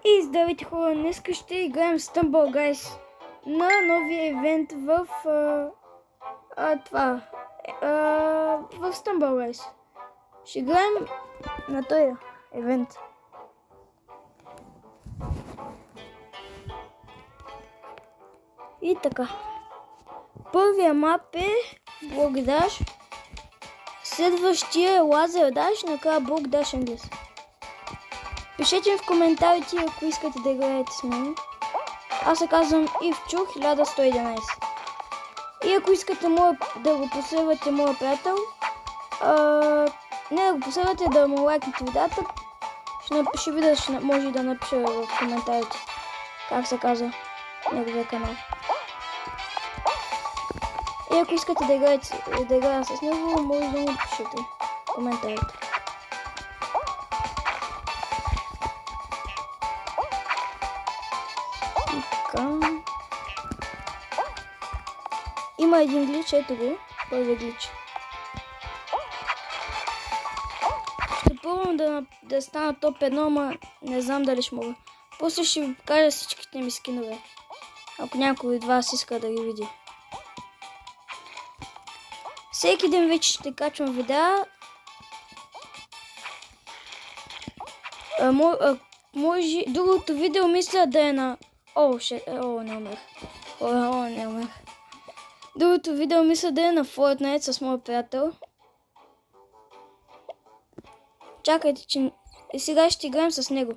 И здравейте хора, днес ще играем Stumble Guys на новия ивент в в Stumble Guys. Ще играем на този ивент. И така. Първия мап е блок даш, следващия е лазер даш, накрая блок даш Endless. Пишете ми в коментарите, ако искате да играете с мен. Аз се казвам Ивчо 1111. И ако искате да го последвате моя приятел, не да го последвате, да му лайкнете видеята, ще видя, може да напиша в коментарите как се казва неговия канал. И ако искате да играя с него, може да му пишете в коментарите. Има един глич, ето го, първи глич. Ще пробвам да стана топ 1, ама не знам дали ще мога. После ще ви покажа всичките ми скинове, ако някой от вас иска да ги види. Всеки ден вече ще качвам видеа. Може другото видео мисля да е на... не умех. Другото видео мисля да е на Fortnite с моя приятел. Чакайте, че сега ще играем с него.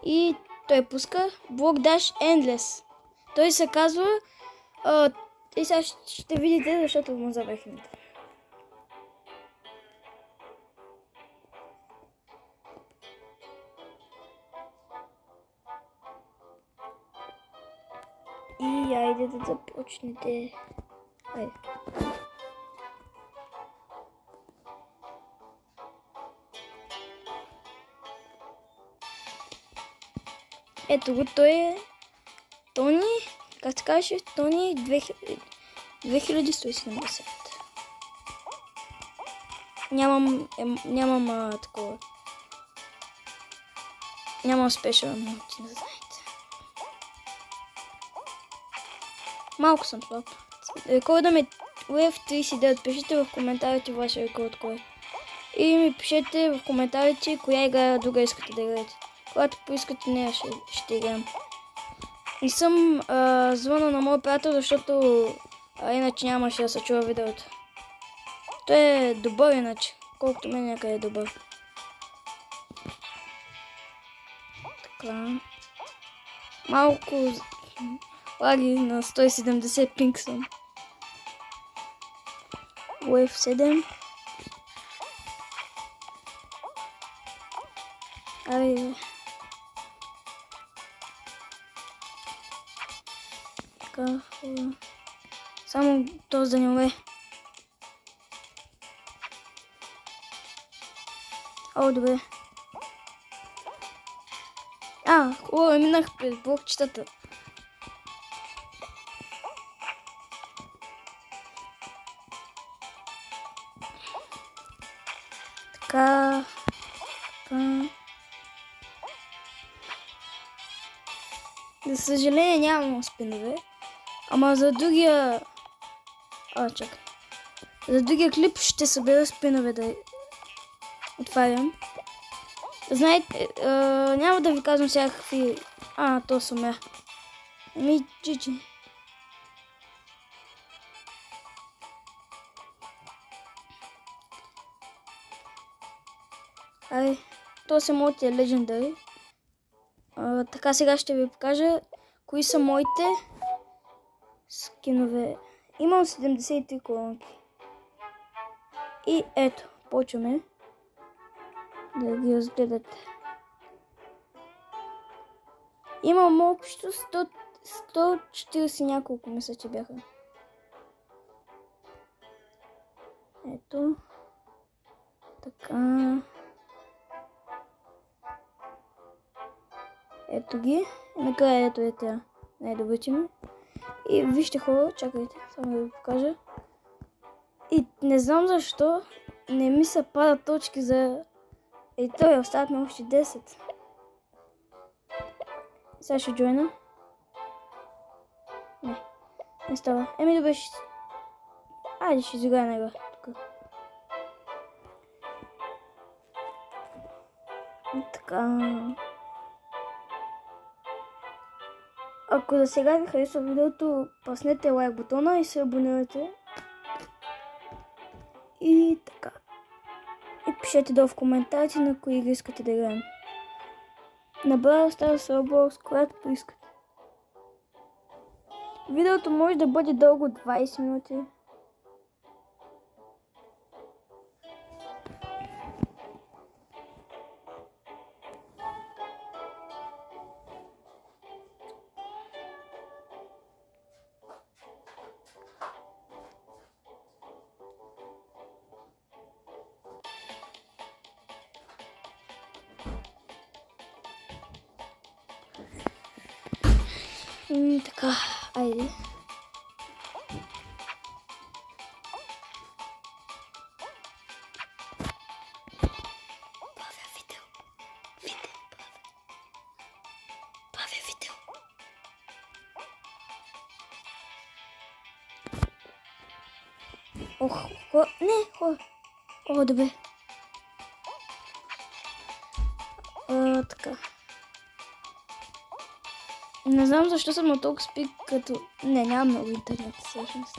И той пуска Block Dash Endless. Той се казва... и сега ще видите, защото му забрах името. И айде да започнете. Айде. Ето го, той е Тони, как се казваше? Тони 2170. Нямам такова. Нямам спешъл емоции, не знаете. Малко съм слаб. Рекорда ми е F39. Пишете в коментарите вашия рекорд кой. И ми пишете в коментарите коя игра друга искате да играете. Когато поискате нея ще играем. И съм звъна на моя приятел, защото иначе нямаше да се чува видеото. Той е добър иначе, колкото мен някъде е добър. Така. Малко лаги на 170 пинг съм. Wave 7. Айде. Така. Само този да не умре. О, добре. Хубаво, минах през блокчетата. Така. За съжаление нямам спинове. Ама за другия... чакай. За другия клип ще събера спинове да отварям. Знаете, няма да ви казвам всякакви... то съм я. Чичи. То са моите Legendary. Така сега ще ви покажа кои са моите скинове. Имам 73 колонки. И ето, почваме да ги разгледате. Имам общо 140 няколко, мисля, че бяха. Ето. Така. Ето ги. Накрая ето е тя най-добрите ми. И вижте хора, чакайте, само да ви покажа. И не знам защо не ми се падат точки за... Ей, той остават ми още 10. Сега ще джойна. Не става. Еми добре, ще... Айде, ще изиграя на игра. Тук. Така... Ако за сега ви харесва видеото, паснете лайк бутона и се абонирайте. И така. И пишете долу в коментарите на кои игри искате да играем. На Brawl Stars, Roblox, когато поискате. Видеото може да бъде дълго 20 минути. Така, айде. Правя видео. Ох, не, о, добре. Така. Не знам защо съм на толкова спик, като... Не, няма много интернет, всъщност.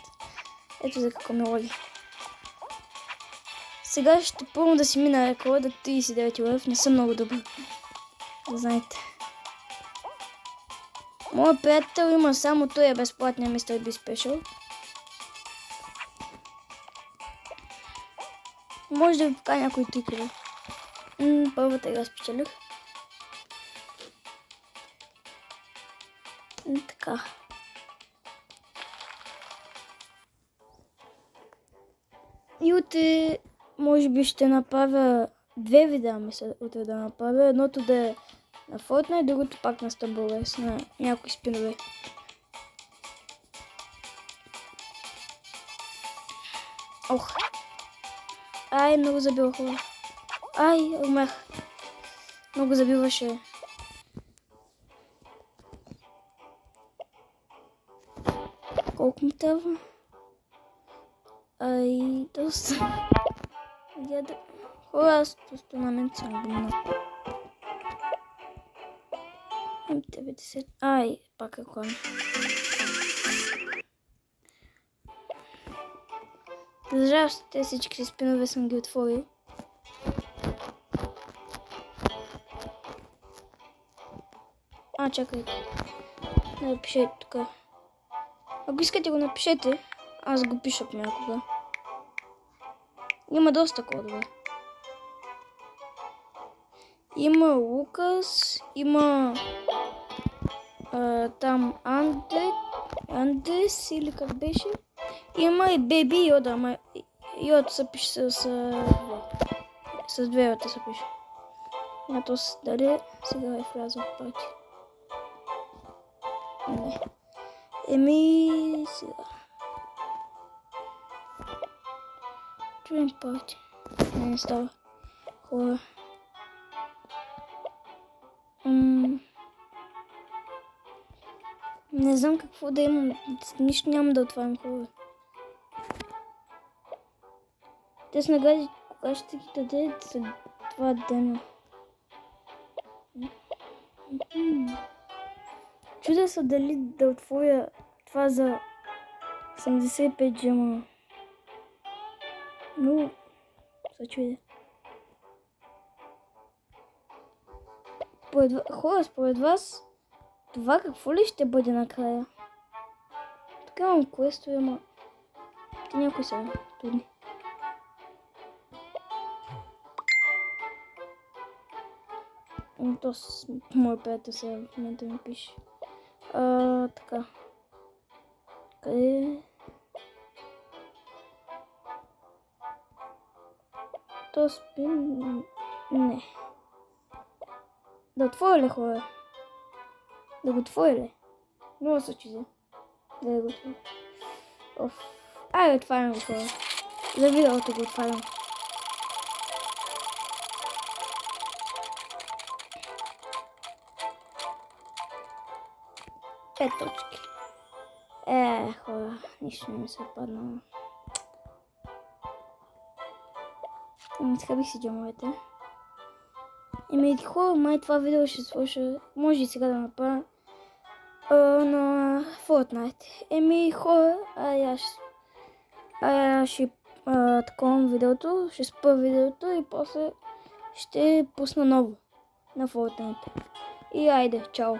Ето за какво ми логи. Сега ще пълно да си мина рекорда 39 лев. Не съм много добър. Да знаете. Моят приятел има само той безплатния Mr. B Special. Може да ви покажа някои трикове. Първата игра спечелих. Така. И утре може би ще направя 2 видеа, мисля утре да направя. Едното да е на Fortnite, другото пак на Starball, на някои спинове. Ох. Ай, много забива хора. Ай, умех. Много забиваше. Колко му трябва? Ай, доста. Хора, аз просто на мен съм гумна. 90. Ай, пак е клан. За жалост, те всички спинове съм ги отворил. Чакайте. Да напишете тук. Ако искате го напишете, аз го пиша понякога. Има доста кодове. Има Лукас, има там Андрес или как беше. Има и Беби Йода, ама Йода се пише с две Йода се пише. Ето дали сега е влязъл в пати. Не. Еми сега. Join party. Не става. Хора. Не знам какво да имам. Нищо няма да отварям, хора. Те с награди кога ще ги даде за 2 дена. Чудя се дали да отворя това за 75 джема. Но се чудя. Хора, според вас, това какво ли ще бъде накрая? Тук имам квестове, ама те някои са трудни. То с моят приятел сега в момента ми пише. Така. Къде? То спин... Не. Да отворя ли, хора? Да го отворя ли? Много се чудя. Да го отворя. Айде, отварям го, хора. За видеото го отварям. 5 точки. Хора, нищо не ми се е паднало. Изхабих си джамовете. Хора, май това видео ще свърша. Може и сега да направя на Fortnite. Хора, ще таковам видеото, ще спра видеото и после ще пусна ново на Fortnite. И айде, чао!